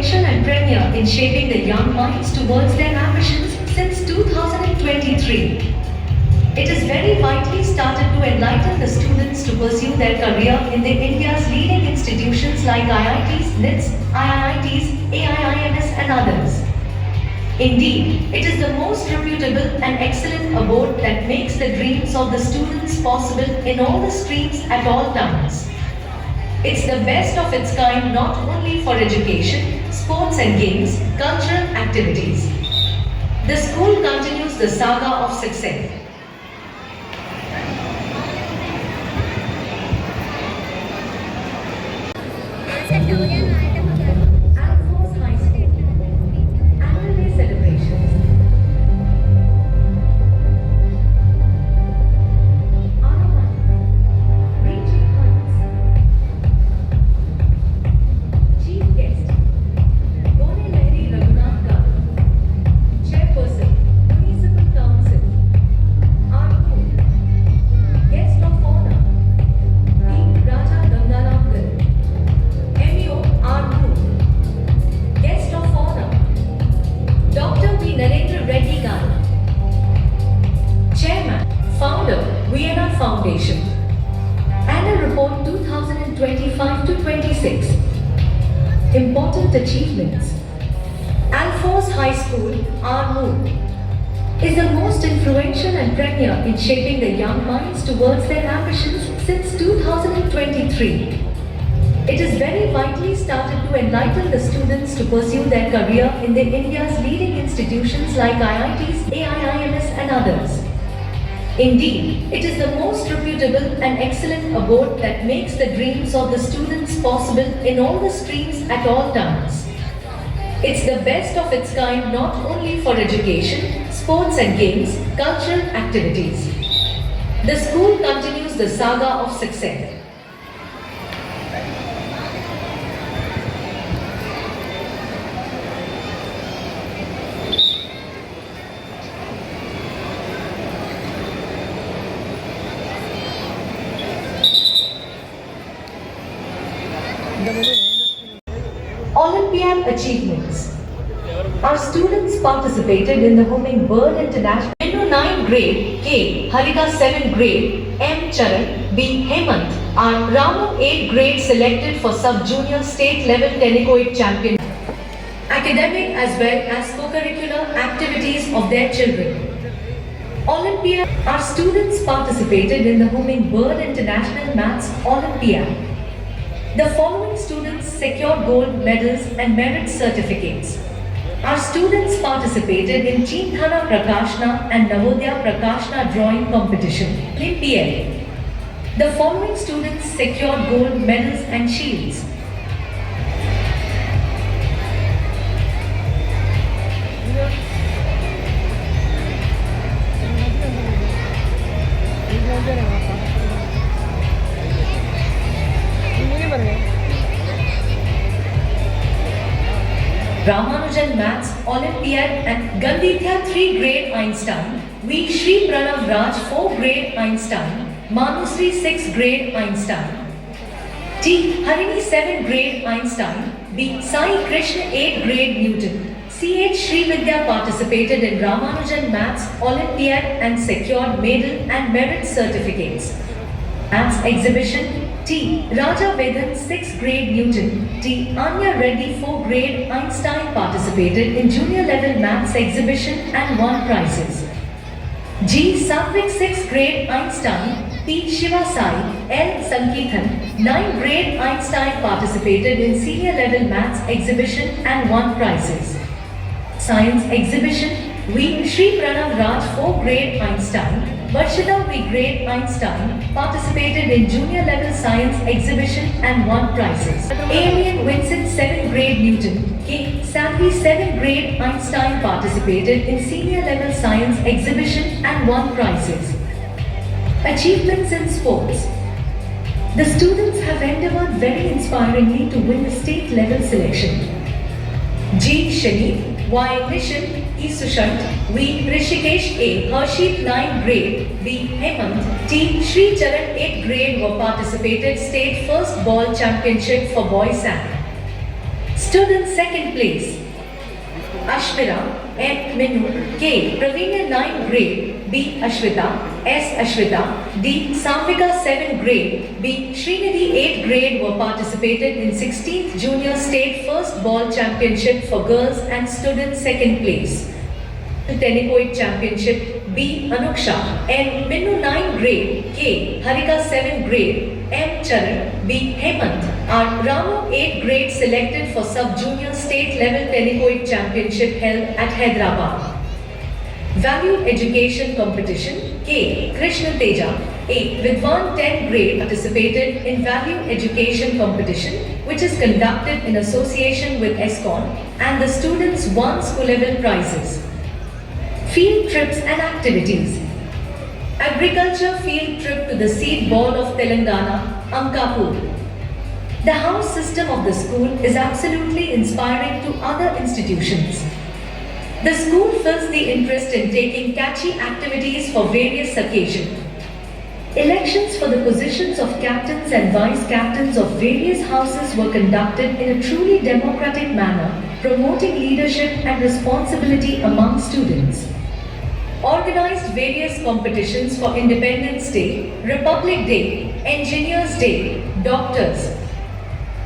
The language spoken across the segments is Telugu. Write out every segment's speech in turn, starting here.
influential and premier in shaping the young minds towards their ambitions since 2023. It is very vitally started to enlighten the students to pursue their career in the India's leading institutions like IITs, NITS, IITs, AIIMS and others. Indeed, it is the most reputable and excellent abode that makes the dreams of the students possible in all the streams at all times. It's the best of its kind not only for education, sports and games, cultural activities. The school continues the saga of success. Alphonse High School Annual Day celebrations. Araman, Regent Heights. Chief Guest, Gone Lahiri Raghunath Garu, Chairperson, Municipal Council. Arnold, Guest of Honor, T. Raja Gangaram Garu. MEO Arnold, Guest of Honor, Dr. V. Narendra Reddy Garu, Chairman, Founder, Vienna Foundation. Annual Report 2025-26. Important achievements. Alphonse High School, Arnold, is the most influential and premier in shaping the young minds towards their ambitions since 2023. It is very vitally started to enlighten the students to pursue their career in the India's leading institutions like IITs, AIIMS and others. Indeed, it is the most reputable and excellent abode that makes the dreams of the students possible in all the streams at all times. It's the best of its kind not only for education, sports and games, cultural activities. The school continues the saga of success. Olympiad achievements. Our students participated in the Hummingbird International 9 grade, K. Harika 7 grade, M. Charan, B. Hemant, and Ramu 8 grade selected for sub-junior state level Tennecoit champion. Academic as well as co-curricular activities of their children. Olympiad. Our students participated in the Hummingbird International Maths Olympiad. The following students secured gold medals and merit certificates. Our students participated in Cheendhana Prakashna and Navodaya Prakashna drawing competition, Olympiad. The following students secured gold medals and shields. Ramanujan Maths Olympiad and Gandhidhya 3 grade Einstein, V. Shri Pranav Raj 4 grade Einstein, Manusri 6 grade Einstein, T. Harini 7 grade Einstein, B. Sai Krishna 8 grade Newton, C.H. Srividya participated in Ramanujan Maths Olympiad and secured medal and merit certificates. Maths exhibition, T. Raja Vedhan 6th grade Newton, T. Anya Reddy 4th grade Einstein participated in junior level maths exhibition and won prizes. G. Satvik 6th grade Einstein, P. Shiva Sai, L. Sankithan 9th grade Einstein participated in senior level maths exhibition and won prizes. Science exhibition, V. Shri Pranav Raj 4th grade Einstein, Varshita V. grade Einstein participated in junior level science exhibition and won prizes. Alien Vincent 7th grade Newton, K. Sanvi 7th grade Einstein participated in senior level science exhibition and won prizes. Achievements in sports. The students have endeavored very inspiringly to win the state level selection. G. Shani, Y. Nishan, E. Sushant, V. Rishikesh A. Harshit 9th grade, B. Hemant, T. Shri Charan 8th grade were participated state first ball championship for boys and Student second place, Ashmira M. Minu K. Praveena 9th grade B. Ashwita S. Ashwita D. Samvika 7th grade B. Srinidhi 8th grade were participated in 16th Junior State First Ball Championship for girls and student second place. Tennis Championship B. Anuksha N. Minu 9th grade K. Harika 7th grade M. Charan B. Hemant are Ramu 8th grade selected for sub-junior state level tennis championship held at Hyderabad. Value education competition K. Krishna Teja A. Vidwan 10th grade participated in value education competition which is conducted in association with ESCON and the students won school level prizes. Field trips and activities. Agriculture field trip to the seed ball of Telangana, Ankapur. The house system of the school is absolutely inspiring to other institutions. The school feels the interest in taking catchy activities for various occasions. Elections for the positions of captains and vice captains of various houses were conducted in a truly democratic manner, promoting leadership and responsibility among students. Organized various competitions for Independence Day, Republic Day, Engineers Day, Doctors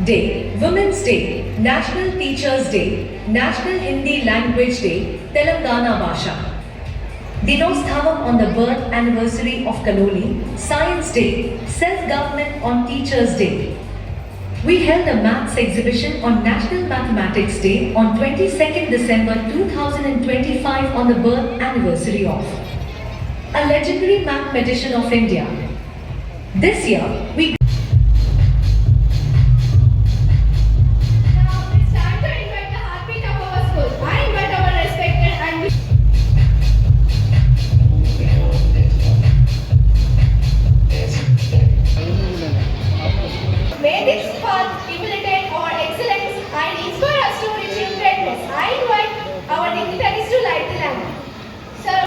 Day, Women's Day, National Teachers Day, National Hindi Language Day, Telangana Bhasha. Dinosthavam on the birth anniversary of Kaloli, Science Day, Self-Government on Teachers Day. We held a maths exhibition on National Mathematics Day on 22nd December 2025 on the birth anniversary of a legendary mathematician of India. This year, we Now it's time to invite the heartbeat of our school. I invite our respected and may this path stimulate our excellence and inspire us to achieve greatness. I invite our dignitaries to light the lamp. Sir.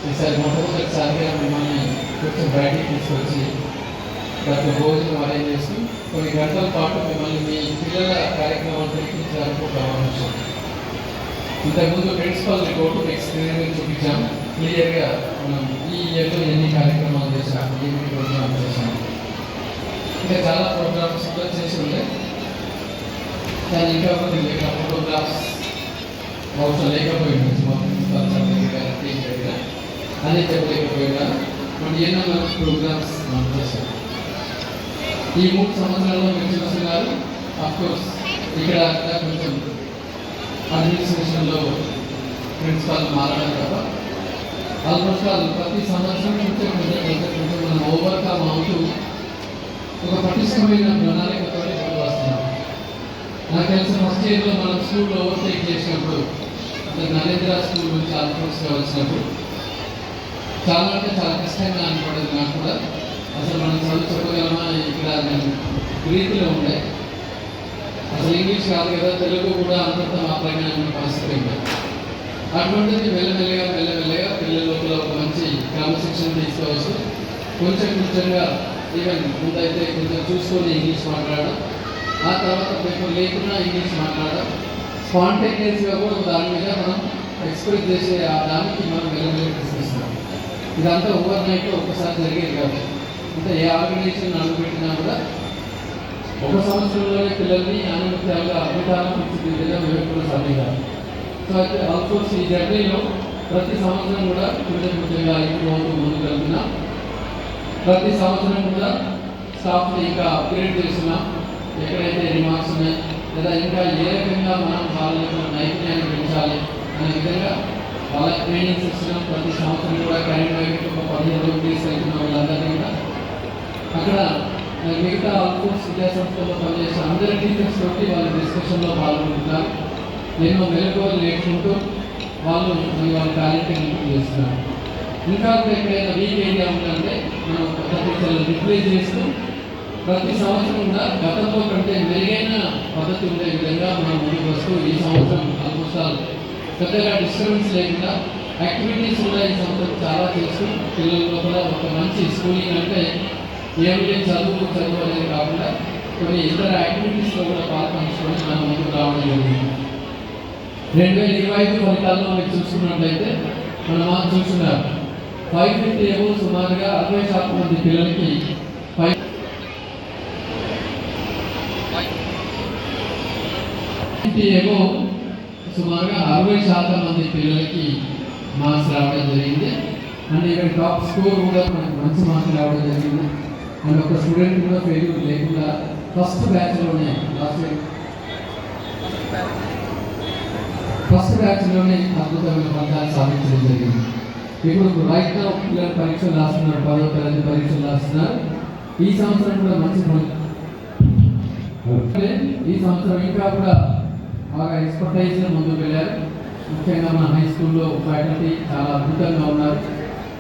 ఈసారి మొట్టమొదటిసారిగా మిమ్మల్ని కొంచెం బయటికి తీసుకొచ్చి గత భోజనం అరేంజ్ చేసి కొన్ని గంటల పాటు మిమ్మల్ని మీ పిల్లల కార్యక్రమాలు తిరిగించడానికి ఒక అవకాశం. ఇంతకుముందు ప్రిన్సిపల్ రిపోర్టు స్క్రీన్ మీద చూపించాం క్లియర్గా. మనం ఈ ఇయర్లో ఎన్ని కార్యక్రమాలు చేశాం, ఎన్ని ప్రోగ్రామ్స్ చేశాం, ఇంకా చాలా ప్రోగ్రామ్స్ కూడా చేసి ఉంటాయి. కానీ ఇంకా కొన్ని లేక ఫోటోగ్రాఫ్స్ అవసరం లేకపోయింది. మా ప్రిన్సిపల్ సార్ దగ్గర టీం దగ్గర అదే చెప్పలేకపోయినా మనం ఎన్నో మంచి ప్రోగ్రామ్స్ మనం చేశాం. ఈ 3 సంవత్సరాల్లో మీరు చూస్తున్నారు. అఫ్కోర్స్ ఇక్కడ కొంచెం అడ్మినిస్ట్రేషన్లో ప్రిన్సిపాల్ మారడం తప్ప ఆల్మోస్ట్ ప్రతి సంవత్సరం కొంచెం మనం ఓవర్కమ్ అవుతూ ఒక పటిష్టమైన ప్రణాళికతో ముందుకు వస్తున్నాం. నాకు తెలిసిన ఫస్ట్ ఇయర్లో మనం స్కూల్లో ఓవర్టేక్ చేసినప్పుడు నరేంద్ర స్కూల్ గురించి ఆలోచించగా వచ్చినప్పుడు చాలా అంటే చాలా కష్టంగా అనిపడేది నాకు కూడా. అసలు మనం చదువు చెప్పగలమా, ఇక్కడ నేను రీతిలో ఉండే అసలు ఇంగ్లీష్ కాదు కదా, తెలుగు కూడా అంతంత మాత్రంగా ఉన్న పరిస్థితి ఉంది. అటువంటిది మెల్లమెల్లగా పిల్లల లోపల ఒక మంచి క్రమశిక్షణ తీసుకోవచ్చు. కొంచెంగా ఈవెన్ ముందైతే కొంచెం చూసుకొని ఇంగ్లీష్ మాట్లాడడం, ఆ తర్వాత పేపర్ లేకుండా ఇంగ్లీష్ మాట్లాడడం, స్పాంటేనియస్గా కూడా దాని మీద మనం ఎక్స్ప్రెస్ చేసే ఆ దానికి మనం మెల్లమెల్లి తీసుకొస్తున్నాం. ఇదంతా ఓవర్ నైట్లో ఒక్కసారి జరిగేది కాదు. అంటే ఏ ఆర్గనైజేషన్ అడుగుపెట్టినా కూడా ఒక సంవత్సరంలోనే పిల్లల్ని అనుమత్యాలుగా అద్భుతాలను తీర్చిదిద్దేలా వివేకులు సాధించారు. సో అయితే ఆల్సోస్ ఈ జర్నీలో ప్రతి సంవత్సరం కూడా కృతజ్ఞతగా ఇంప్రూవ్ అవుతూ ముందుకు వెళ్తున్నాం. ప్రతి సంవత్సరం కూడా స్టాఫ్ని ఇంకా అప్గ్రేడ్ చేస్తున్నాం. ఎక్కడైతే రిమార్క్స్ ఉన్నాయి లేదా ఇంకా ఏ రకంగా మనం వాళ్ళ యొక్క నైపుణ్యాన్ని పెంచాలి అనే విధంగా వాళ్ళ ట్రైనింగ్స్ ఇస్తున్నాం. ప్రతి సంవత్సరం కూడా క్యాండిడేట్ ఒక 15 రోజులు తీసుకెళ్తున్నాం. వాళ్ళందరినీ కూడా అక్కడ మిగతా ఆల్మోస్ట్ విద్యాసంస్థల్లో పనిచేసే అందరి టీచర్స్ తోటి వాళ్ళ డిస్కషన్లో పాల్గొంటున్నారు. ఎన్నో మెలకువలు నేర్చుకుంటూ వాళ్ళు వాళ్ళ టాలెంట్ని ఇంప్రూవ్ చేస్తున్నారు. ఇంకా ఎక్కడైనా వీక్ ఏరియా ఉందంటే మనం కొత్త టీచర్లు రిప్లేస్ చేస్తూ ప్రతి సంవత్సరం కూడా గతంలో కంటే మెరుగైన పద్ధతి ఉండే విధంగా మనం ముందుకు వస్తూ ఈ సంవత్సరం ఆల్మోస్ట్ పెద్దగా డిస్టర్బెన్స్ లేకుండా యాక్టివిటీస్ కూడా ఈ సంవత్సరం చాలా చేస్తూ పిల్లల లోపల ఒక మంచి స్కూలింగ్ అంటే ఏమిటి చదువు అనేది కాకుండా కొన్ని ఇతర యాక్టివిటీస్లో కూడా పాల్పంచుకొని మనం ముందుకు రావడం జరిగింది. 2025 ఫలితాల్లో మీరు చూసుకున్నట్లయితే మనం చూస్తున్నారు 550 ఏవో సుమారుగా 60% మంది పిల్లలకి 550 ఏవో సుమారుగా 60% మంది పిల్లలకి మార్క్స్ రావడం జరిగింది. అండ్ ఇక్కడ టాప్ స్కోర్ కూడా మనకు మంచి మార్క్స్ రావడం జరిగింది. అండ్ ఒక స్టూడెంట్ కూడా ఫెయిల్యూర్ లేకుండా ఫస్ట్ బ్యాచ్లోనే అద్భుతమైన ఫలితాలు సాధించడం జరిగింది. ఇప్పుడు రైట్ నౌ పిల్లలు పరీక్షలు రాస్తున్నారు, 10వ తరగతి పరీక్షలు రాస్తున్నారు. ఈ సంవత్సరం కూడా మంచి ఈ సంవత్సరం ఇంకా కూడా బాగా ఎక్స్పర్టైజ్లో ముందుకు వెళ్ళారు. ముఖ్యంగా మన హై స్కూల్లో ఫ్యాకల్టీ చాలా అద్భుతంగా ఉన్నారు.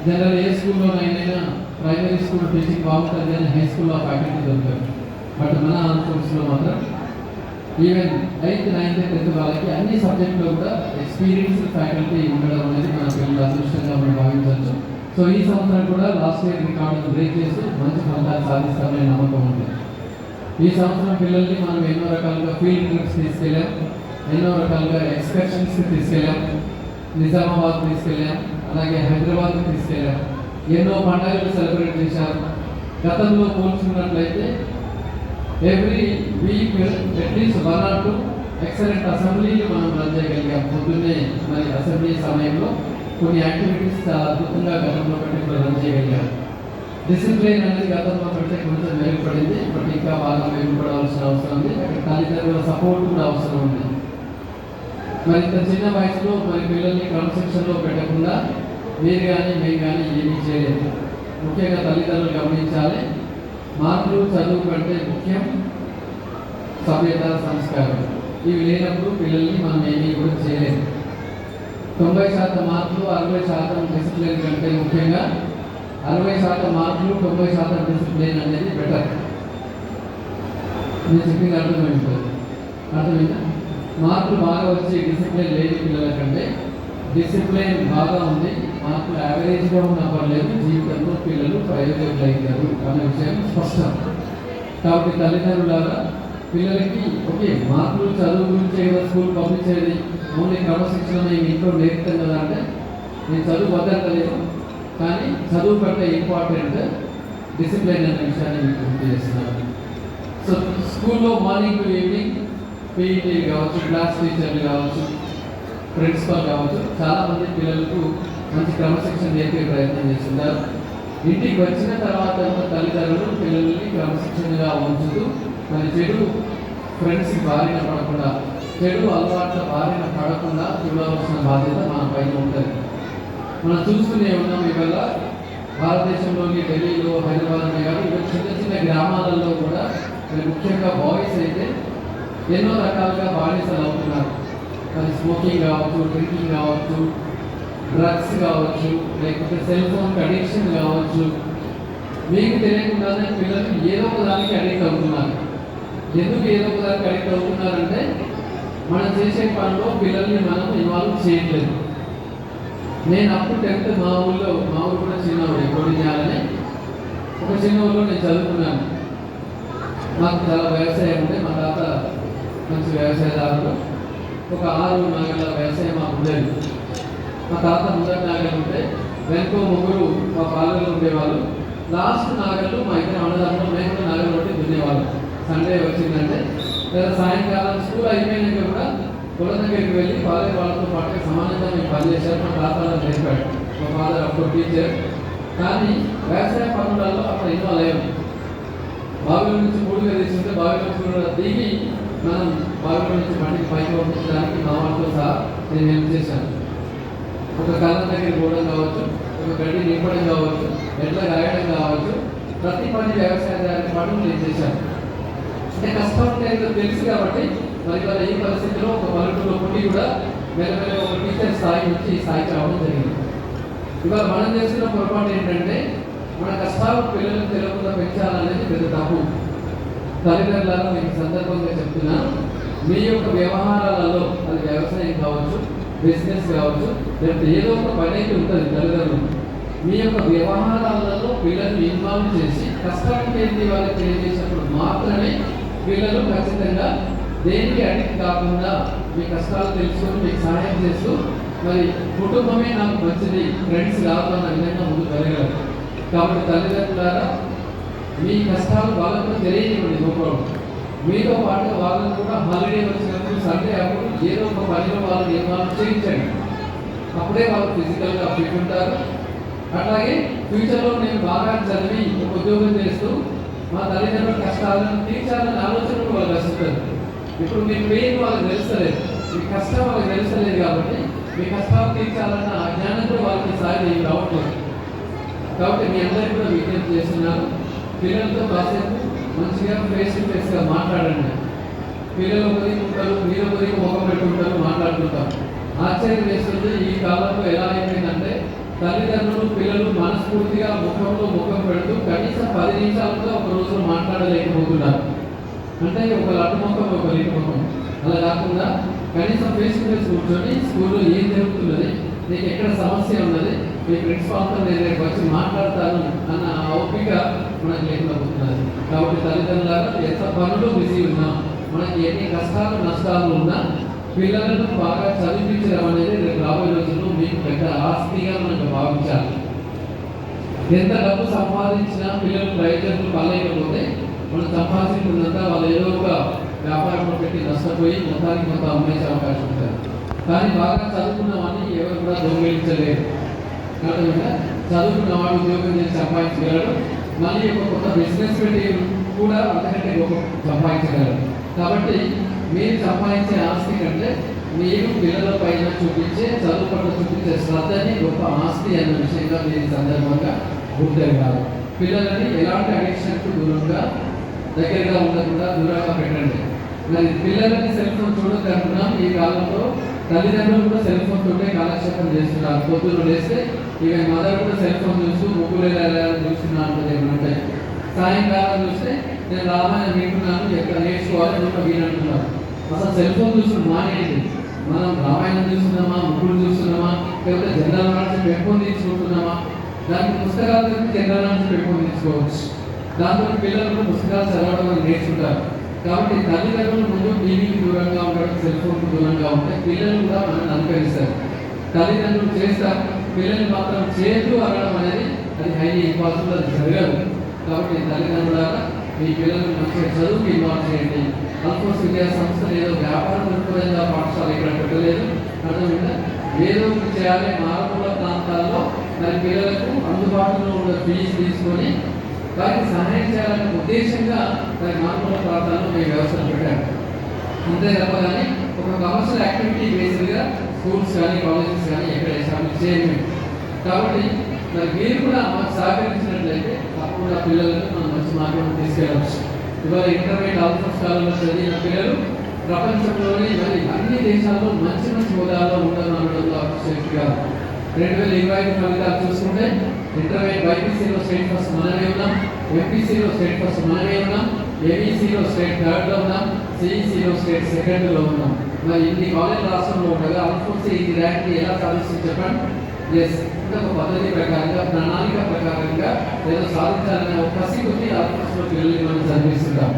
జనరల్ ఏ స్కూల్లోనైనా ప్రైమరీ స్కూల్ టీచింగ్ బాగుంటుంది కానీ హై స్కూల్లో ఫ్యాకల్టీ దొరుకుతారు. బట్ మన ఆంధ్రప్రదేశ్లో మాత్రం ఈవెన్ 8th, 9th, 10th వాళ్ళకి అన్ని సబ్జెక్టులో కూడా ఎక్స్పీరియన్స్డ్ ఫ్యాకల్టీ ఉండడం అనేది మన పిల్లల అదృష్టంగా మనం భావించవచ్చు. సో ఈ సంవత్సరం కూడా లాస్ట్ ఇయర్ రికార్డును బ్రేక్ చేస్తూ మంచి ఫలితాలు సాధిస్తామనే నమ్మకం ఉంది. ఈ సంవత్సరం పిల్లల్ని మనం ఎన్నో రకాలుగా ఫీల్డ్ ట్రిప్స్ తీసుకెళ్ళాం, ఎన్నో రకాలుగా ఎక్స్కర్షన్స్కి తీసుకెళ్ళాం, నిజామాబాద్ తీసుకెళ్ళాం, అలాగే హైదరాబాద్కి తీసుకెళ్ళాం. ఎన్నో పండుగలు సెలబ్రేట్ చేశారు. గతంలో పోల్చుకున్నట్లయితే every week at least 1 or 2 excellent అసెంబ్లీలు మనం రన్ చేయగలిగాం. పొద్దున్నే మరి అసెంబ్లీ సమయంలో కొన్ని యాక్టివిటీస్ చాలా అద్భుతంగా గతంలో కంటే ఇప్పుడు రన్ చేయగలిగాం. డిసిప్లిన్ అనేది గతంలో కంటే కొంచెం మెరుగుపడింది. బట్ ఇంకా బాగా మెరుగుపడాల్సిన అవసరం ఉంది. తల్లిదండ్రుల సపోర్ట్ కూడా అవసరం ఉంది. మరి ఇంత చిన్న వయసులో మరి పిల్లల్ని క్రమశిక్షణలో పెట్టకుండా మీరు కానీ మేము కానీ ఏమీ చేయలేదు. ముఖ్యంగా తల్లిదండ్రులు గమనించాలి, మార్కులు చదువు కంటే ముఖ్యం సభ్యత, సంస్కారం. ఇవి లేనప్పుడు పిల్లల్ని మనం ఏమీ కూడా చేయలేము. 90% మార్కులు 60% డిసిప్లిన్ కంటే ముఖ్యంగా 60% మార్కులు 90% డిసిప్లిన్ అనేది బెటర్. నేను చెప్పింది అర్థమైందా? మార్కులు బాగా వచ్చి డిసిప్లిన్ లేని పిల్లల కంటే డిసిప్లిన్ బాగా ఉంది, మార్కులు యావరేజ్గా ఉన్న పర్లేదు, జీవితంలో పిల్లలు ప్రయోజకులు అయ్యారు అనే విషయం స్పష్టం. కాబట్టి తల్లిదండ్రులారా పిల్లలకి ఓకే మార్కులు చదువు గురించి ఏదో స్కూల్ పంపించేది, ఓన్లీ క్రమశిక్షణ మేము ఇంట్లో నేర్పుతాం కదా అంటే నేను చదువు వద్దలేదు, కానీ చదువు కంటే ఇంపార్టెంట్ డిసిప్లిన్ అనే విషయాన్ని మీకు గుర్తు చేస్తున్నాను. సో స్కూల్లో మార్నింగ్ టు ఈవినింగ్ పీఈటీ కావచ్చు, క్లాస్ టీచర్లు కావచ్చు, ప్రిన్సిపల్ కావచ్చు, చాలామంది పిల్లలకు మంచి క్రమశిక్షణ నేర్పే ప్రయత్నం చేస్తున్నారు. ఇంటికి వచ్చిన తర్వాత తల్లిదండ్రులు పిల్లల్ని క్రమశిక్షణగా ఉంచుతూ మరి చెడు ఫ్రెండ్స్కి బారిన పడకుండా, చెడు అలవాట్ల బారిన పడకుండా చూడవలసిన బాధ్యత మన పైన ఉంటుంది. మనం చూసుకునే ఉన్నాం ఇవాళ భారతదేశంలోని ఢిల్లీలో, హైదరాబాద్లో కానీ ఇవాళ చిన్న చిన్న గ్రామాలలో కూడా ముఖ్యంగా బాయ్స్ అయితే ఎన్నో రకాలుగా బానిసలు అవుతున్నారు. అది స్మోకింగ్ కావచ్చు, డ్రింకింగ్ కావచ్చు, డ్రగ్స్ కావచ్చు, లేకపోతే సెల్ ఫోన్కి అడిక్షన్ కావచ్చు. మీకు తెలియకుండానే పిల్లలు ఏదో ఒక దానికి అడిక్ట్ అవుతున్నారు. ఎందుకు ఏదో ఒక దానికి అడిక్ట్ అవుతున్నారంటే మనం చేసే పనిలో పిల్లల్ని మనం ఇన్వాల్వ్ చేయట్లేదు. నేను అప్పుడు 10th మా ఊరు కూడా చిన్న ఊరు కొడియాలని ఒక చిన్న ఊళ్ళో నేను చదువుకున్నాను. మాకు చాలా వ్యవసాయం ఉంటే మా తాత మంచి వ్యవసాయదారులు. ఒక 6 నాగళ్ళ వ్యవసాయం మాకు ఉండేది. మా తాత ముందర నాగళ్ళు ఉంటే వెనుక ముగ్గురు మా పాలనలో ఉండేవాళ్ళు. లాస్ట్ నాగళ్ళు మా ఇద్దరు అన్నదాంట్లో మేము కూడా నాగలు కొట్టి దున్నేవాళ్ళం. సండే వచ్చిందంటే లేదా సాయంకాలం స్కూల్ అయిపోయినాక కూడా పొలం దగ్గరికి వెళ్ళి కాలేజ్ వాళ్ళతో పాటు సమానంగా మేము పనిచేశారు. మా తాతలను నేర్పాడు. మా ఫాదర్ అప్పుడు టీచర్. కానీ వ్యవసాయ పనులలో అక్కడ ఇన్వాల్వ్ అయ్యాం. బావిలో నుంచి 3 తీసుకుంటే బావిలో కూడా దిగి మనం బావిలో నుంచి మట్టికి పైకి పంపించడానికి మా వాళ్ళతో సహా నేను హెల్ప్ చేశాను. ఒక కళ్ళ దగ్గరికి పోవడం కావచ్చు, ఒక గడ్డి నింపడం కావచ్చు, ఎట్లా రాయడం కావచ్చు, ప్రతి పని వ్యవసాయానికి పాటు నేను చేశాను. అంటే కష్టం అంటే తెలుసు కాబట్టి మరి వాళ్ళ ఈ పరిస్థితిలో ఒక పల్లెటూరులో పుట్టి కూడా మెల్లమెల్ల ఒక టీచర్ స్థాయి నుంచి ఈ స్థాయికి రావడం జరిగింది. ఇవాళ మనం చేస్తున్న పొరపాటు ఏంటంటే మన కష్టాలు పిల్లలకు తెలియకుండా పెంచాలనేది పెద్ద తప్పు. తల్లిదండ్రులను మీకు సందర్భంగా చెప్తున్నాను, మీ యొక్క వ్యవహారాలలో అది వ్యవసాయం కావచ్చు, బిజినెస్ కావచ్చు, లేకపోతే ఏదో ఒక పని అయితే ఉంటుంది తల్లిదండ్రులు. మీ యొక్క వ్యవహారాలలో పిల్లల్ని ఇన్వాల్వ్ చేసి కష్టానికి ఏంటి వాళ్ళకి తెలియజేసినప్పుడు మాత్రమే పిల్లలు ఖచ్చితంగా దేనికి అడిక్ట్ కాకుండా మీ కష్టాలు తెలుసుకొని మీకు సహాయం చేస్తూ మరి కుటుంబమే నాకు మంచిది, ఫ్రెండ్స్ కాదు అన్న విధంగా ముందుకు వెళ్ళగలరు. కాబట్టి తల్లిదండ్రులారా మీ కష్టాలు వాళ్ళకు తెలియనివ్వండి, నో ప్రాబ్లం. మీతో పాటు వాళ్ళని కూడా హాలిడే వచ్చినప్పుడు సండే అప్పుడు ఏదో ఒక పనిలో వాళ్ళని ఇన్వాల్వ్ చేయించండి. అప్పుడే వాళ్ళు ఫిజికల్గా ఫిట్ ఉంటారు. అట్లాగే ఫ్యూచర్లో నేను బాగా చదివి ఒక ఉద్యోగం చేస్తూ మా తల్లిదండ్రుల కష్టాలను తీర్చాలని ఆలోచన కూడా వాళ్ళకి వస్తుంది. ఇప్పుడు మీ పెయిన్ వాళ్ళకి తెలుస్తలేదు, మీ కష్టం వాళ్ళకి తెలుస్తలేదు కాబట్టి మీ కష్టాలు తీర్చాలన్న అజ్ఞానంతో వాళ్ళకి సాయం రావట్లేదు. కాబట్టి మీ అందరికీ కూడా విజ్ఞప్తి చేస్తున్నాను, పిల్లలతో కాసేపు మంచిగా ఫేస్ టు ఫేస్గా మాట్లాడండి. పిల్లలు కొద్దిగా ఉంటారు, మీరు కొద్దిగా ముఖం పెట్టుకుంటారు, మాట్లాడుతుంటారు. ఆశ్చర్యం వేస్తుంది, ఈ కాలంలో ఎలా అయిపోయిందంటే తల్లిదండ్రులు పిల్లలు మనస్ఫూర్తిగా ముఖంలో ముఖం పెడుతూ కనీసం 10 నిమిషాలతో ఒక రోజులో మాట్లాడలేకపోతున్నారు. అంటే ఒక లడ్డు ముఖం, ఒక లింటి ముఖం. అలా కాకుండా కనీసం ఫేస్ టు ఫేస్ కూర్చొని స్కూల్లో ఏం జరుగుతున్నది, నీకు ఎక్కడ సమస్య ఉన్నది, మీ ప్రిన్సిపాల్తో నేను రేపు వచ్చి మాట్లాడతాను అన్న ఓపిక మనకు లేకపోతున్నది. కాబట్టి తల్లిదండ్రులారా ఎంత పనులు బిజీ ఉన్నా, మనకి ఎన్ని కష్టాలు నష్టాలు ఉన్నా పిల్లలను బాగా చదివించడం అనేది రేపు రాబోయే రోజుల్లో మీకు పెద్ద ఆస్తిగా మనకు భావించాలి. ఎంత డబ్బు సంపాదించినా పిల్లలు ప్రయోజనాలు పాలైకపోతే మనం సంపాదించుకున్నంత వాళ్ళు ఏదో ఒక వ్యాపారంలో పెట్టి నష్టపోయి మొత్తానికి మొత్తం అమ్మేసే అవకాశం ఉంటుంది. కానీ బాగా చదువుకున్నవాడిని ఎవరు కూడా దొంగిలించలేరు. కాబట్టి చదువుకున్నవాడు ఉద్యోగం చేసి సంపాదించగలడు, మళ్ళీ ఒక కొత్త బిజినెస్ పెట్టి కూడా అంతకంటే గొప్ప సంపాదించగలరు. కాబట్టి మీరు సంపాదించే ఆస్తి కంటే మీరు పిల్లల పైన చూపించే చదువు పట్ల చూపించే శ్రద్ధని గొప్ప ఆస్తి అన్న విషయంగా నేను సందర్భంగా గుర్తెరగాలి. పిల్లలని ఎలాంటి అడిక్షన్కు దూరంగా దగ్గరగా ఉండకుండా దూరంగా పెట్టండి. మరి పిల్లలని సెల్ ఫోన్ చూడొద్దు అంటున్నాం. ఈ కాలంలో తల్లిదండ్రులు కూడా సెల్ ఫోన్ తోటే కాలక్షేపం చేస్తున్నారు. పొద్దున్న లేస్తే ఇక మదర్ కూడా సెల్ ఫోన్ చూస్తూ ముగ్గులు చూస్తున్నాను అంటే, సాయంకాలం చూస్తే నేను రామాయణం వింటున్నాను, ఎక్కడ నేర్చుకోవాలి నూట వీనంటున్నారు. అసలు సెల్ ఫోన్ చూస్తున్న మానేది. మనం రామాయణం చూస్తున్నామా, ముగ్గులు చూస్తున్నామా, లేకపోతే జనరల్ నాలెడ్జ్ పెంపొందించుకుంటున్నామా? దానికి పుస్తకాలు జనరల్ నాలెడ్జ్ పెంపొందించుకోవచ్చు. దాంతో పిల్లలు పుస్తకాలు చదవడం నేర్చుకుంటారు. కాబట్టి తల్లిదండ్రుల ముందు టీవీకి దూరంగా ఉండడం, సెల్ ఫోన్కి దూరంగా ఉంటే పిల్లలు కూడా మనల్ని అనుకరిస్తారు. తల్లిదండ్రులు చేస్తారు, పిల్లలు మాత్రం చేయదు అనడం అనేది అది హైలీ ఇంపాసిబుల్, అది జరగదు. కాబట్టి తల్లిదండ్రులారా మీ పిల్లలు మంచిగా చదువుకి ఇన్వాల్వ్ చేయండి. అల్ఫోర్స్ విద్యా సంస్థలు ఏదో వ్యాపారం దృక్పథంగా పాఠశాల ఇక్కడ పెట్టలేదు, అర్థమైందా? ఏదో ఒకటి చేయాలి. మారుమూల ప్రాంతాల్లో మరి పిల్లలకు అందుబాటులో ఉన్న ఫీజు తీసుకొని వారికి సహాయం చేయాలనే ఉద్దేశంగా మరి మారుమూల ప్రాంతాల్లో మేము వ్యవస్థలు పెట్టాము. అంతే తప్ప కానీ ఒక కమర్షియల్ యాక్టివిటీ బేస్డ్గా స్కూల్స్ కానీ కాలేజెస్ కానీ ఎక్కడ ఎస్టాబ్లిష్ చేయము. కాబట్టి మరి మీరు కూడా మాకు సహకరించినట్లయితే తప్పకుండా పిల్లలను మనం మంచి మార్గంలో తీసుకెళ్ళవచ్చు. ఇవాళ ఇంటర్మీడియట్ ఆల్ఫోర్స్ కాలంలో చదివిన పిల్లలు ప్రపంచంలోని మరి అన్ని దేశాల్లో మంచి మంచి హోదాలో ఉండడం అనడంలో అతిశయోక్తి కాదు. 2025 ఫలితాలు చూసుకుంటే ఇంటర్మీడియట్ బైపీసీలో స్టేట్ ఫస్ట్ మనమే ఉన్నాం, ఎంపీసీలో స్టేట్ ఫస్ట్ మనమే ఉన్నాం, ఏబీసీలో స్టేట్ థర్డ్లో ఉన్నాం, సిఈసీలో స్టేట్ సెకండ్లో ఉన్నాం. మరి ఇన్ని కాలేజ్ రాష్ట్రంలో ఉండగా ఆల్ఫోర్స్ ఈ ర్యాంక్ ఎలా సాధిస్తుంది చెప్పండి? ఎస్, అంటే ఒక పద్ధతి ప్రకారంగా, ప్రణాళిక ప్రకారంగా ఏదో సాధించాలనే ఒక కసి కొద్ది ఆల్ఫోర్స్లో పిల్లల్ని మనం చదివిస్తుంటాం.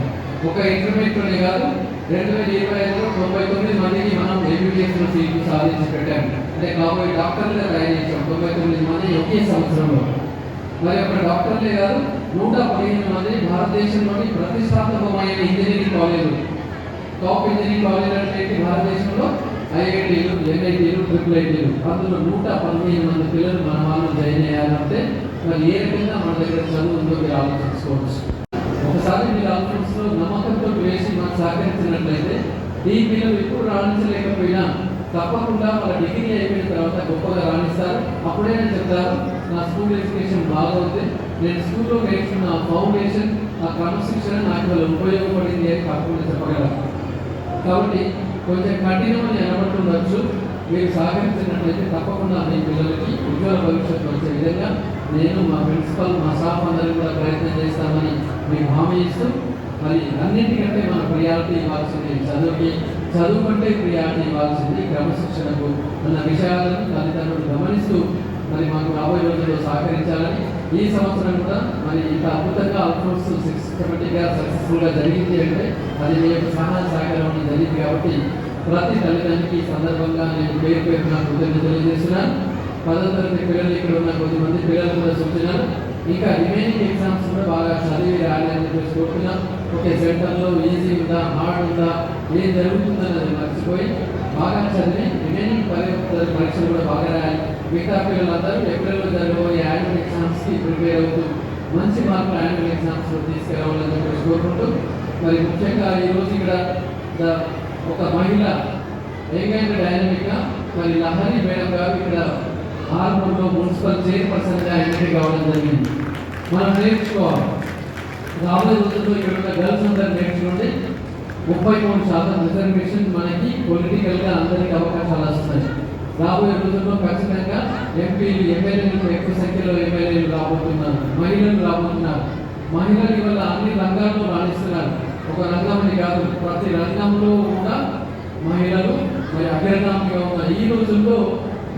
ఒక ఇంటర్మీడియట్లోనే కాదు 2025లో 99 మందికి మనం ఎంబీబీఎస్లో సీట్లు సాధించి పెట్టాము. అంటే కాబోయే డాక్టర్లుగా తయారు చేసాం 99 మంది ఒకే సంవత్సరంలో. మరి ఒక డాక్టర్లే కాదు 115 మంది భారతదేశంలోని ప్రతిష్టాత్మకమైన ఇంజనీరింగ్ కాలేజీలు, టాప్ ఇంజనీరింగ్ కాలేజీలు అంటే భారతదేశంలో ఐఐటీలు, ఎన్ఐటీలు, IIITలు, అందులో 115 మంది పిల్లలు మన వాళ్ళు జాయిన్ అయ్యారంటే మరి ఏ రకంగా మన దగ్గర చదువు ఉందో మీరు ఆలోచించుకోవచ్చు. ఒకసారి మీరు ఆలోచించలో నమ్మకంతో వేసి మనకు సహకరించినట్లయితే ఈ పిల్లలు ఎప్పుడు రాణించలేకపోయినా తప్పకుండా వాళ్ళ డిగ్రీ అయిపోయిన తర్వాత గొప్పగా రాణిస్తారు. అప్పుడే నేను చెప్తారు, నా స్కూల్ ఎడ్యుకేషన్ బాగా ఉంది, నేను స్కూల్లో నేర్చుకున్న ఫౌండేషన్, ఆ క్రమశిక్షణ నాకు వాళ్ళు ఉపయోగపడింది అని తప్పకుండా చెప్పగలరు. కాబట్టి కొంచెం కఠినమని అనబడుతుండొచ్చు, మీరు సహకరించినట్లయితే తప్పకుండా మీ పిల్లలకి ఉజ్వల భవిష్యత్తు వచ్చే విధంగా నేను, మా ప్రిన్సిపల్, మా స్టాఫ్ అందరూ కూడా ప్రయత్నం చేస్తామని మీకు హామీ ఇస్తూ, మరి అన్నింటికంటే మన ప్రియారిటీ ఇవ్వాల్సింది చదువుకి, చదువు కంటే ప్రియారిటీ ఇవ్వాల్సింది క్రమశిక్షణకు అన్న విషయాలను తల్లిదండ్రులు గమనిస్తూ మరి మాకు రాబోయే రోజుల్లో సహకరించాలని, ఈ సంవత్సరం కూడా మరి ఇంత అద్భుతంగా ఆల్మోస్ట్ సిస్టమేటిక్గా సక్సెస్ఫుల్గా జరిగింది అంటే అది మీ యొక్క సహాయ సహకారం జరిగింది. కాబట్టి ప్రతి తల్లిదండ్రులకి ఈ సందర్భంగా నేను పేరు పేరున కృతజ్ఞతలు తెలియజేస్తున్నాను. 10వ తరగతి పిల్లలు ఇక్కడ ఉన్న కొద్దిమంది పిల్లలు కూడా చెప్తున్నారు, ఇంకా రిమైనింగ్ ఎగ్జామ్స్ కూడా బాగా చదివి రాయాలని చెప్పేసి కోరుతున్నాం. ఓకే, సెంటర్లో ఈజీ ఉందా, హార్డ్ ఉందా, ఏం జరుగుతుందన్నది మర్చిపోయి బాగా చదివి రిమైనింగ్ పరీక్షలు కూడా బాగా రాయాలి. మిగతా పిల్లలందరూ ఏప్రిల్లో జరగబోయే యాన్యువల్ ఎగ్జామ్స్కి ప్రిపేర్ అవుతూ మంచి మార్కులు యాన్యువల్ ఎగ్జామ్స్లో తీసుకురావాలని చెప్పేసి కోరుకుంటూ, మరి ముఖ్యంగా ఈరోజు ఇక్కడ ఒక మహిళ ఏకైక డైనమిక్గా మరి లహరి మేడం గారు ఇక్కడ ఆర్మూర్లో మున్సిపల్ చైర్పర్సన్గా ఎన్నిక కావడం జరిగింది. మనం నేర్చుకోవాలి, రాబోయే రోజుల్లో ఇక్కడ ఉన్న గర్ల్స్ అందరూ నేర్చుకుంటే 33% రిజర్వేషన్ మనకి పొలిటికల్గా అందరికీ అవకాశాలు వస్తాయి. రాబోయే రోజుల్లో ఖచ్చితంగా ఎంపీలు, ఎమ్మెల్యేలు ఎక్కువ సంఖ్యలో ఎమ్మెల్యేలు రాబోతున్నారు, మహిళలు రాబోతున్నారు. మహిళలు ఇవాళ అన్ని రంగాల్లో రాణిస్తున్నారు. ఒక రంగంని కాదు, ప్రతి రంగంలో కూడా మహిళలు మరి అగ్రగామిగా ఉన్న ఈ రోజుల్లో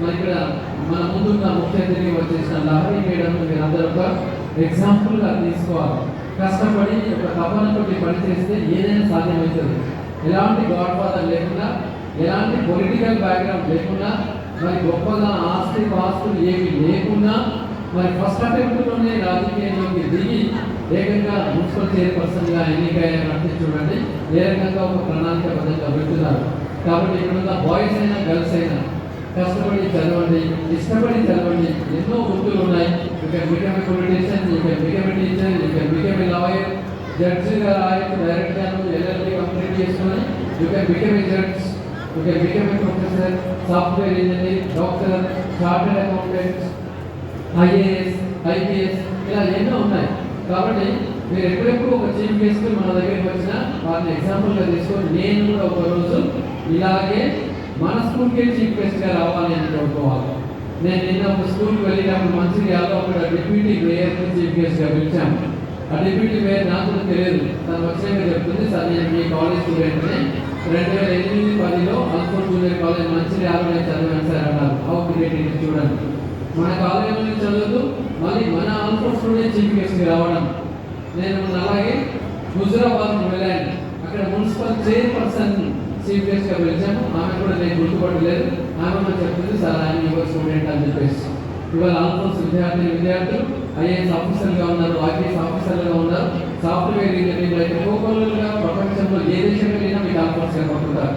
మరి ఇక్కడ మన ముందున్న ముఖ్య అతిథిగా వచ్చేసిన లహరి మేడం మీరు అందరూ ఒక ఎగ్జాంపుల్గా తీసుకోవాలి. కష్టపడి ఒక తపనతో పనిచేస్తే ఏదైనా సాధ్యమవుతుంది. ఎలాంటి గాడ్ ఫాదర్ లేకుండా, ఎలాంటి పొలిటికల్ బ్యాక్గ్రౌండ్ లేకుండా, మరి గొప్పగా ఆస్తి పాస్తులు ఏమి లేకుండా మరి ఫస్ట్ అటెంప్ట్లోనే రాజకీయంలోకి దిగి ఏకంగా మున్సిపల్ చైర్పర్సన్గా ఎన్నికయ్యారంటే చూడండి ఏ రకంగా ఒక ప్రణాళికబద్ధంగా పెడుతున్నారు. కాబట్టి ఇక్కడ బాయ్స్ అయినా గర్ల్స్ అయినా కష్టపడి చదవండి, ఇష్టపడి చదవండి. ఎన్నో వృత్తులు ఉన్నాయి. You can become a politician, you can become a teacher, you can become a lawyer, జడ్జిగా రాయొచ్చు, డైరెక్ట్గా LLB కంప్లీట్ చేసుకొని you can become a judge, you can become a professor, software engineer, doctor, chartered accountant, IAS, IPS, ఇలా ఎన్నో ఉన్నాయి. కాబట్టి మీరు ఎప్పుడెప్పుడు ఒక చీఫ్ గెస్ట్ మన దగ్గరికి వచ్చినా వారిని ఎగ్జాంపుల్గా తీసుకొని నేను కూడా ఒకరోజు ఇలాగే మన స్కూల్కే చీఫ్ గెస్ట్గా రావాలి అని కోరుకోవాలి. నేను నిన్న ఒక స్కూల్కి వెళ్ళినప్పుడు మంచిర్యాలలో అక్కడ డిప్యూటీ మేయర్ని చీఫ్ గెస్ట్గా పిలిచాను. ఆ డిప్యూటీ మేయర్ నాకు తెలియదు, తను వచ్చాక చెప్తుంది, సార్ నేను మీ కాలేజ్ స్టూడెంట్ని 2008-10లో అల్ఫోర్ జూనియర్ కాలేజ్ మంచిర్యాలలో నేను చదివాను సార్ అన్నారు. హౌ గ్రేట్ ఇది చూడండి, మన కాలేజీలో చదువుతూ మళ్ళీ మన అల్ఫోర్ స్టూడెంట్ చీఫ్ గెస్ట్గా రావడం. నేను అలాగే హుజురాబాద్కి వెళ్ళాను, అక్కడ మున్సిపల్ చైర్పర్సన్ చీఫ్ గెస్ట్గా పిలిచాము. ఆమె కూడా నేను గుర్తుపట్టలేదు. ఆమె కూడా చెప్తుంది, సార్ ఆయన యువ స్టూడెంట్ అని చెప్పేసి. ఇవాళ ఆల్మోస్ట్ విద్యార్థులు IAS ఆఫీసర్గా ఉన్నారు, IPS ఆఫీసర్లుగా ఉన్నారు, సాఫ్ట్వేర్ ఇంజనీర్లు అయితే ఒక్కొక్కరుగా ప్రపంచంలో ఏ దేశం వెళ్ళినా మీకు ఆల్మోస్ట్గా పడుతుంటారు.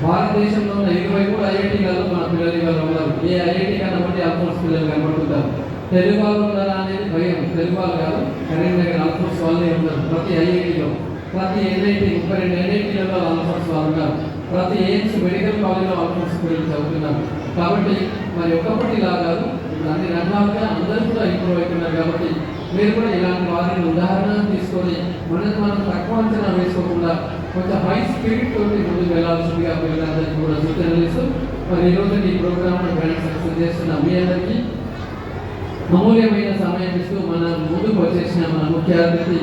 భారతదేశంలో ఉన్న 23 IITలలో మన పిల్లలు ఇవాళ ఉన్నారు. ఏ IIT కనబట్టి ఆల్మోస్ట్ పిల్లలు కనబడుతుంటారు. తెలుగు వాళ్ళు ఉన్నారా అనేది భయం, తెలుగు వాళ్ళు కాదు, కరీంనగర్ ఆల్మోస్ట్ వాళ్ళే ఉన్నారు. ప్రతి IITలో, ప్రతి NIT 32 NITలలో ఆల్మోస్ట్ వాళ్ళు ఉన్నారు. ప్రతి ఎయిమ్స్ మెడికల్ కాలేజ్లో ఆల్మోస్ట్ పిల్లలు చదువుతున్నారు. కాబట్టి మరి ఒక్కప్పటిలా కాదు, ఇప్పుడు అన్ని రంగాలుగా అందరూ కూడా ఇంప్రూవ్ అవుతున్నారు. కాబట్టి మీరు కూడా ఇలాంటి వారిని ఉదాహరణ తీసుకొని మనం తక్కువ అంచనా వేసుకోకుండా కొంచెం హై స్పీడ్ తోటి ముందుకు వెళ్ళాల్సిందిగా పిల్లలందరికీ కూడా సూచనలు ఇస్తూ మరి ఈరోజు ఈ ప్రోగ్రామ్ను గ్రాండ్ సక్సెస్ చేస్తున్న మీ అందరికీ అమూల్యమైన సమయం ఇస్తూ మన ముందుకు వచ్చేసిన మన ముఖ్య అతిథి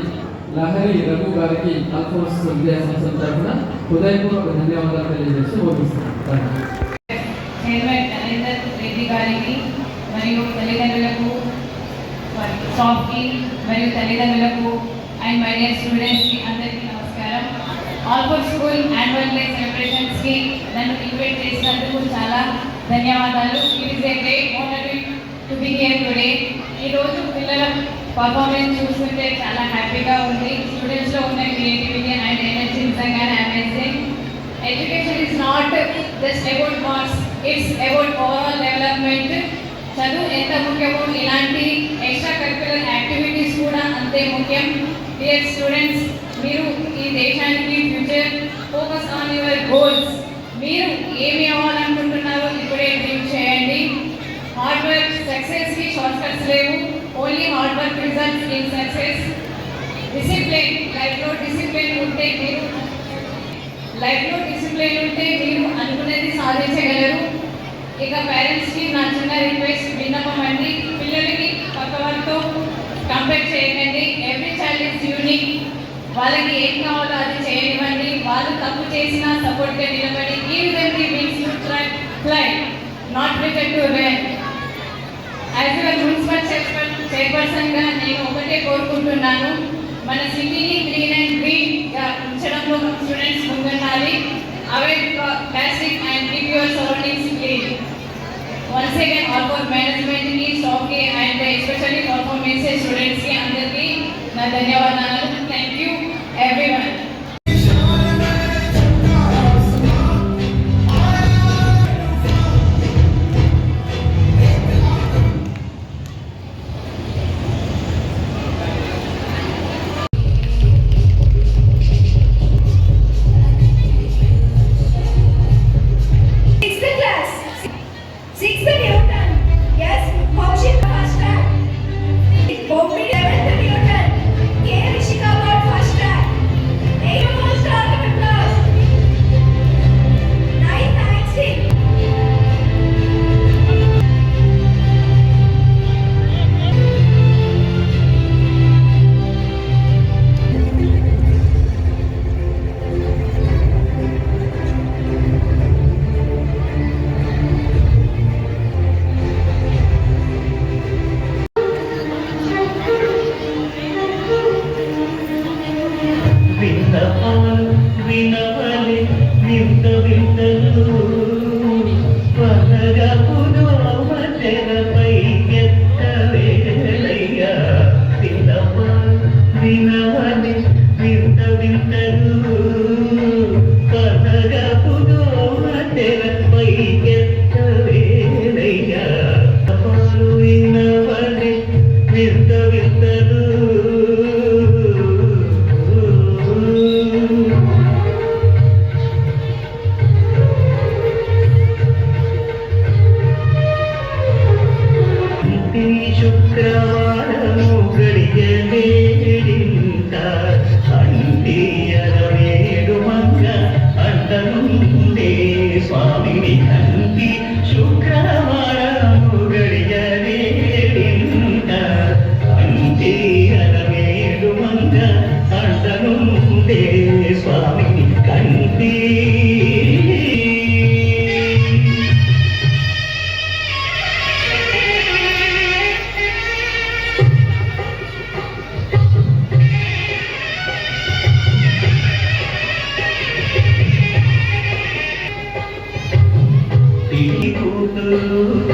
లహరి రఘు గారికి అల్ఫోర్స్ విద్యా సంస్థ తరఫున హృదయపూర్వక ధన్యవాదాలు తెలియజేస్తూ ముగిస్తున్నాను. చైర్మన్ నరేందర్ రెడ్డి గారికి మరియు తల్లిదండ్రులకు, సాఫ్ట్కి మరియు తల్లిదండ్రులకు అండ్ మై డియర్ స్టూడెంట్స్కి అందరికీ నమస్కారం. ఆల్ఫోర్ స్కూల్ యాన్యువల్ డే సెలబ్రేషన్స్కి నన్ను ఇన్వైట్ చేసినందుకు చాలా ధన్యవాదాలు. It is a great honour to be here today. ఈరోజు పిల్లల పర్ఫార్మెన్స్ చూస్తుంటే చాలా హ్యాపీగా ఉంది. స్టూడెంట్స్లో ఉన్న క్రియేటివిటీ అండ్ ఎనర్జీ నిజంగానే amazing. Education is not just about marks, it's about overall development. చదువు ఎంత ముఖ్యమో ఇలాంటి ఎక్స్ట్రా కరిక్యులర్ యాక్టివిటీస్ కూడా అంతే ముఖ్యం. డియర్ స్టూడెంట్స్, మీరు ఈ దేశానికి future focus on your goals. మీరు ఏమి అవ్వాలనుకుంటున్నారో ఇప్పుడే డ్రీమ్ చేయండి. హార్డ్ వర్క్ సక్సెస్కి షార్ట్ కట్స్ లేవు. Only hard work results in success. Discipline, లైఫ్లో డిసిప్లిన్ ఉంటే మీరు అనుకునేది సాధించగలరు. ఇక పేరెంట్స్కి నా చిన్న రిక్వెస్ట్, విన్నపం అండి, పిల్లలకి పక్క వారితో కంపేర్ చేయకండి. Every child is unique. వాళ్ళకి ఏం కావాలో అది చేయనివ్వండి. వాళ్ళు తప్పు చేసినా సపోర్ట్గా నిలబడి give them the wings to fly, not prepare to run. As your municipal చైర్పర్సన్గా నేను ఒకటే కోరుకుంటున్నాను, మన సిటీని గ్రీన్ అండ్ గ్రీన్గా ఉంచడంలో స్టూడెంట్స్ ముందుండాలి. Avoid plastic and keep your surroundings clean. Once again, all for management ki, staff ki and especially performance students ki అందరికి నా ధన్యవాదాలు. Thank you everyone.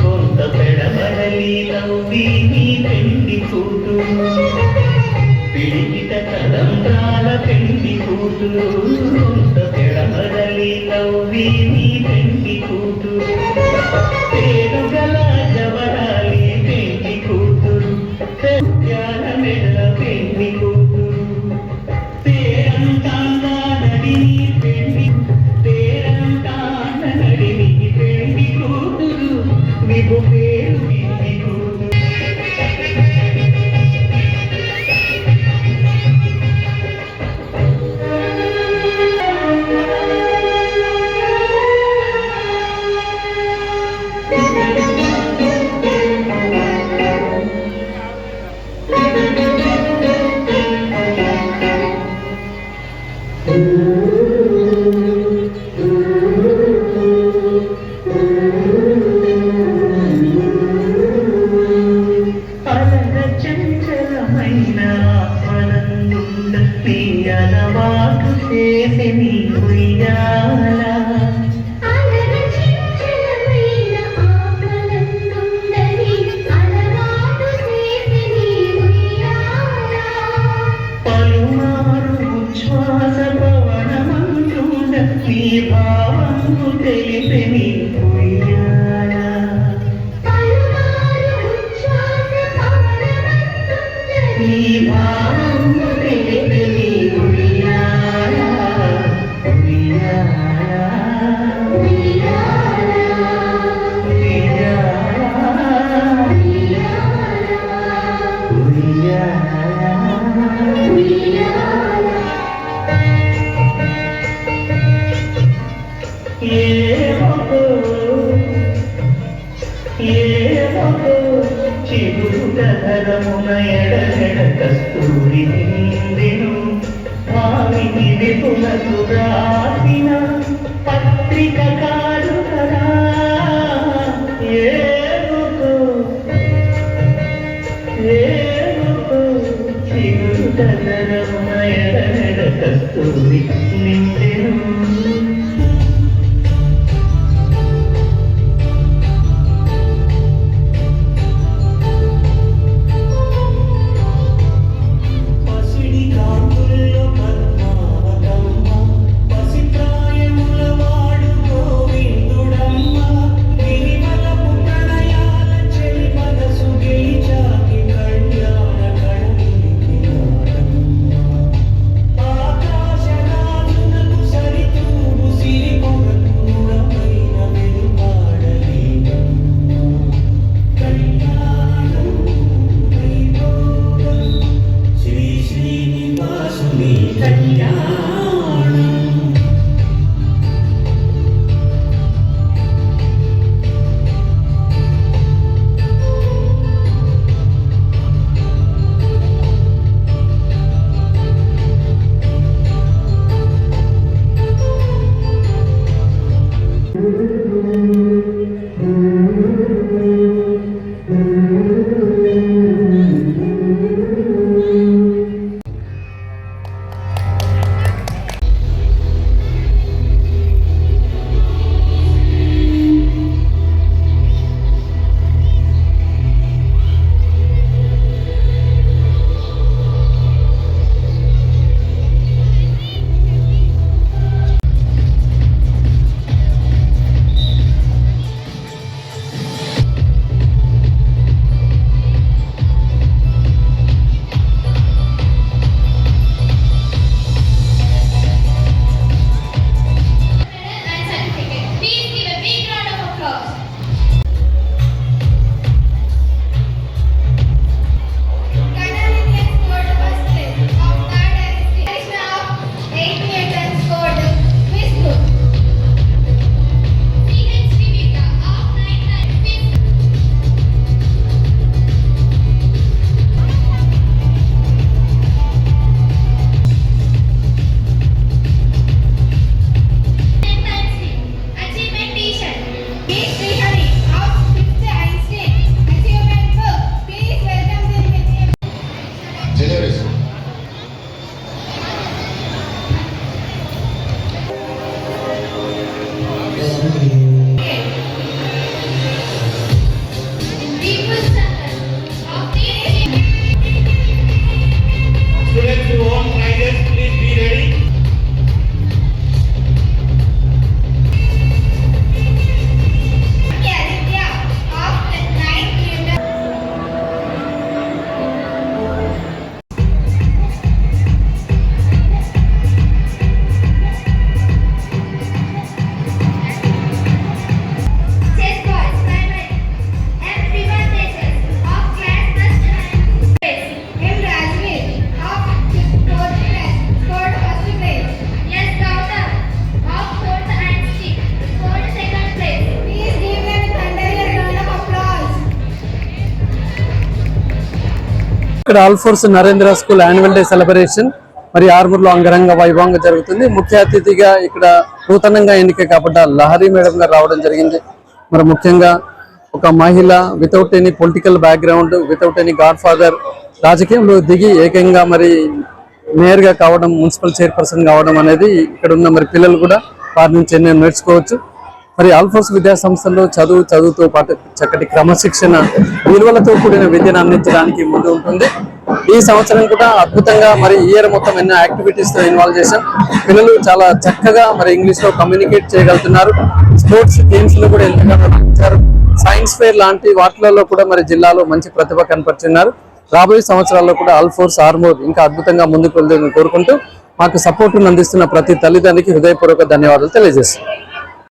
కొంత పెడబడలి నవ్వి నీ పెండి కూతురు, పిడికిట కదంబ్రాల పెండి కూతురు, కొంత పెడబడలి నవ్వి నీ పెండి కూతురు, పేరుగల జవరాలి పెండి కూతురు, త్యాల మెడల పెండి కూతురు, పేరంటాంగా నడిని పెండి, పేరంటాంగ నడిని పెండి కూతురు, నీకు పేరు పెండి కూతురు. చంచలమైన ఆత్మలను ఆనందుండ నీ అలవాటు చేసి నీ ఉయ్యాల పలుమారు ఉచ్ఛ్వాస పవనమందుండ నీ భావము తెలిపి నీ ఉయ్యాల నీ భావము తెలిపి నీ ఉయ్యాల ఉయ్యాల ఉయ్యాల చిగురుగరమున ఎడగడ కస్తూరి నిందెను భావిని విపులకు రాసిన పత్రిక కాదు కదా ఏనుకో చిగురుగరమున ఎడగడ కస్తూరి నిందెను ఇక్కడ all force Narendra school annual day celebration మరి ఆర్మూర్లో అంగరంగ వైభవంగా జరుగుతుంది. ముఖ్య అతిథిగా ఇక్కడ నూతనంగా ఎన్నిక కాబట్ట లహరి మేడం గారు రావడం జరిగింది. మరి ముఖ్యంగా ఒక మహిళ without any political background, without any God father, రాజకీయంలో దిగి ఏకంగా మరి మేయర్గా కావడం, మున్సిపల్ చైర్పర్సన్ కావడం అనేది ఇక్కడ ఉన్న మరి పిల్లలు కూడా వారి నుంచి ఎన్నో నేర్చుకోవచ్చు. మరి ఆల్ఫోర్స్ విద్యా సంస్థల్లో చదువుతో పాటు చక్కటి క్రమశిక్షణ, విలువలతో కూడిన విద్యను అందించడానికి ముందు ఉంటుంది. ఈ సంవత్సరం కూడా అద్భుతంగా మరి ఇయర్ మొత్తం ఎన్నో యాక్టివిటీస్ తో ఇన్వాల్వ్ చేశాం. పిల్లలు చాలా చక్కగా మరి ఇంగ్లీష్ లో కమ్యూనికేట్ చేయగలుగుతున్నారు. స్పోర్ట్స్ గేమ్స్ లో కూడా ఎంతగానో రాణించారు. సైన్స్ ఫేర్ లాంటి వాటిలలో కూడా మరి జిల్లాలో మంచి ప్రతిభ కనపరుచున్నారు. రాబోయే సంవత్సరాల్లో కూడా ఆల్ఫోర్స్ ఆర్మూర్ ఇంకా అద్భుతంగా ముందుకు వెళ్తుందని కోరుకుంటూ మాకు సపోర్ట్ అందిస్తున్న ప్రతి తల్లిదండ్రికి హృదయపూర్వక ధన్యవాదాలు తెలియజేస్తున్నాను.